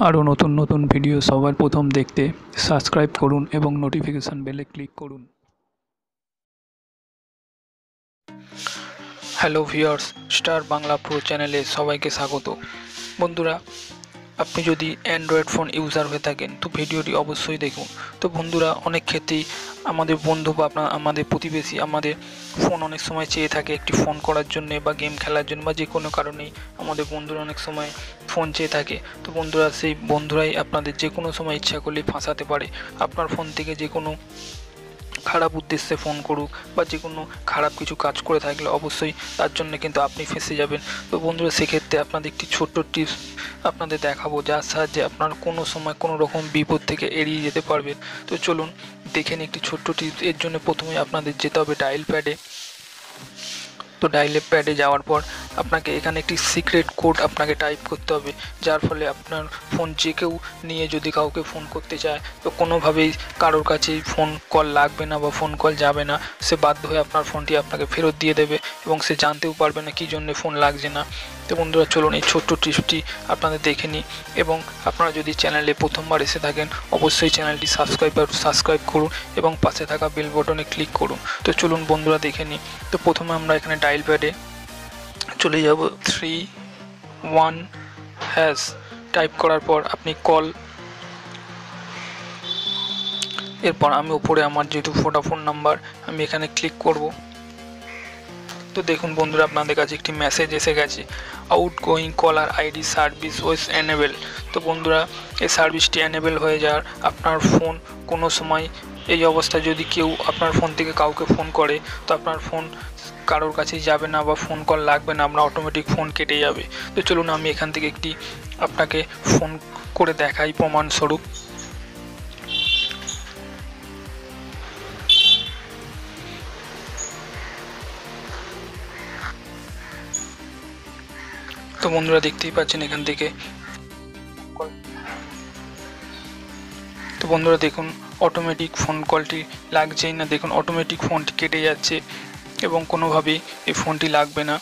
আরও নতুন নতুন ভিডিও সবার প্রথম দেখতে সাবস্ক্রাইব করুন এবং নোটিফিকেশান বেলে ক্লিক করুন। Hello viewers, star Bangla pro চ্যানেলে সবাইকে স্বাগত। বন্ধুরা, আপনি যদি অ্যান্ড্রয়েড ফোন ইউজার হয়ে থাকেন তো ভিডিওটি অবশ্যই দেখুন। তো বন্ধুরা, অনেক ক্ষেত্রেই আমাদের বন্ধু বা আমাদের প্রতিবেশী আমাদের ফোন অনেক সময় চেয়ে থাকে একটি ফোন করার জন্যে বা গেম খেলার জন্য বা যে কোনো কারণেই আমাদের বন্ধুরা অনেক সময় ফোন চেয়ে থাকে। তো বন্ধুরা, সেই বন্ধুরাই আপনাদের যে কোনো সময় ইচ্ছা করলে ফাঁসাতে পারে। আপনার ফোন থেকে যে কোনো খারাপ উদ্দেশ্যে ফোন করুক বা যে কোনো খারাপ কিছু কাজ করে থাকলে অবশ্যই তার জন্য কিন্তু আপনি ফেঁসে যাবেন। তো বন্ধুরা, সেক্ষেত্রে আপনাদের একটি ছোট্ট টিপস আপনাদের দেখাবো, যার সাহায্যে আপনার কোনো সময় কোনো রকম বিপদ থেকে এড়িয়ে যেতে পারবেন। তো চলুন দেখেন একটি ছোট্ট টিপস। এর জন্য প্রথমে আপনাদের যেতে হবে ডায়াল প্যাডে। তো ডায়াল প্যাডে যাওয়ার পর আপনাকে এখানে একটি সিক্রেট কোড আপনাকে টাইপ করতে হবে, যার ফলে আপনার ফোন যে কেউ নিয়ে যদি কাউকে ফোন করতে চায় তো কোনোভাবেই কারোর কাছেই ফোন কল লাগবে না বা ফোন কল যাবে না। সে বাধ্য হয়ে আপনার ফোনটি আপনাকে ফেরত দিয়ে দেবে এবং সে জানতেও পারবে না কী জন্য ফোন লাগছে না। তো বন্ধুরা, চলুন এই ছোট্ট টিপসটি আপনাদের দেখে নিই। এবং আপনারা যদি চ্যানেলে প্রথমবার এসে থাকেন অবশ্যই চ্যানেলটি সাবস্ক্রাইব করুন এবং পাশে থাকা বেল বটনে ক্লিক করুন। তো চলুন বন্ধুরা দেখে নিই। তো প্রথমে আমরা এখানে ডায়াল প্যাডে চলে যাব। 3 1 হ্যাশ টাইপ করার পর আপনি কল, এরপর আমি উপরে আমার যেহেতু ভোডাফোন নাম্বার আমি এখানে ক্লিক করব। তো দেখুন বন্ধুরা, আপনাদের কাছে একটি মেসেজ এসে গেছে, আউটগোয়িং কলার আইডি সার্ভিস ওয়েস এনেবেল। তো বন্ধুরা, এই সার্ভিসটি এনেবেল হয়ে যাওয়ার আপনার ফোন কোনো সময় এই অবস্থায় যদি কেউ আপনার ফোন থেকে কাউকে ফোন করে তো আপনার ফোন কারোর কাছেই যাবে না বা ফোন কল লাগবে না, আপনার অটোমেটিক ফোন কেটে যাবে। তো চলুন আমি এখান থেকে একটি আপনাকে ফোন করে দেখাই প্রমাণস্বরূপ। তো বন্ধুরা, দেখতেই পাচ্ছেন এখান থেকে। তো বন্ধুরা দেখুন, অটোমেটিক ফোন কলটি লাগছেই না। দেখুন অটোমেটিক ফোনটি কেটে যাচ্ছে এবং কোনোভাবেই এই ফোনটি লাগবে না।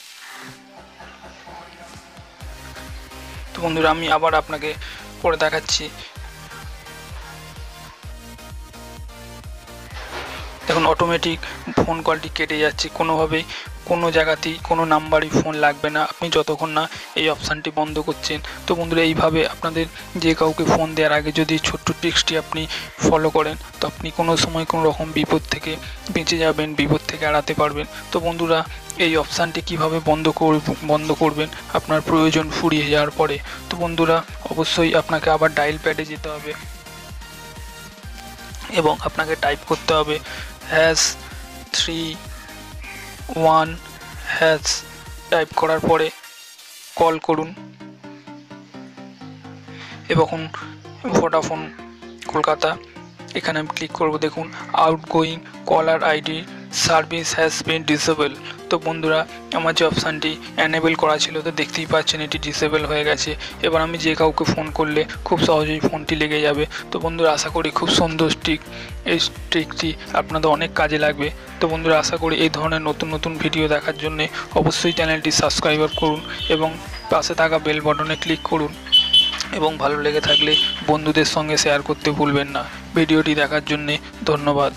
তো বন্ধুরা, আমি আবার আপনাকে করে দেখাচ্ছি। দেখুন অটোমেটিক ফোন কলটি কেটে যাচ্ছে, কোনোভাবেই কোনো জায়গাতেই কোনো নাম্বারই ফোন লাগবে না আপনি যতক্ষণ না এই অপশানটি বন্ধ করছেন। তো বন্ধুরা, এইভাবে আপনাদের যে কাউকে ফোন দেওয়ার আগে যদি ছোট্ট ট্রিক্সটি আপনি ফলো করেন তো আপনি কোনো সময় কোনো রকম বিপদ থেকে বেঁচে যাবেন, বিপদ থেকে এড়াতে পারবেন। তো বন্ধুরা, এই অপশানটি কীভাবে বন্ধ করবেন আপনার প্রয়োজন ফুরিয়ে যাওয়ার পরে। তো বন্ধুরা, অবশ্যই আপনাকে আবার ডায়াল প্যাডে যেতে হবে এবং আপনাকে টাইপ করতে হবে #3 1 হ্যাশ। টাইপ করার পরে কল করুন এবং ভোডাফোন কলকাতা এখানে আমি ক্লিক করব। দেখুন outgoing caller ID service has been disable. তো বন্ধুরা, আমার যে অপশানটি এনেবেল করা ছিল তো দেখতেই পাচ্ছেন এটি ডিসেবল হয়ে গেছে। এবার আমি যে কাউকে ফোন করলে খুব সহজেই ফোনটি লেগে যাবে। তো বন্ধুরা, আশা করি খুব সুন্দর ট্রিক, এই ট্রিকটি আপনাদের অনেক কাজে লাগবে। তো বন্ধুরা, আশা করি এই ধরনের নতুন নতুন ভিডিও দেখার জন্যে অবশ্যই চ্যানেলটি সাবস্ক্রাইব করুন এবং পাশে থাকা বেল বটনে ক্লিক করুন এবং ভালো লেগে থাকলে বন্ধুদের সঙ্গে শেয়ার করতে ভুলবেন না। ভিডিওটি দেখার জন্যে ধন্যবাদ।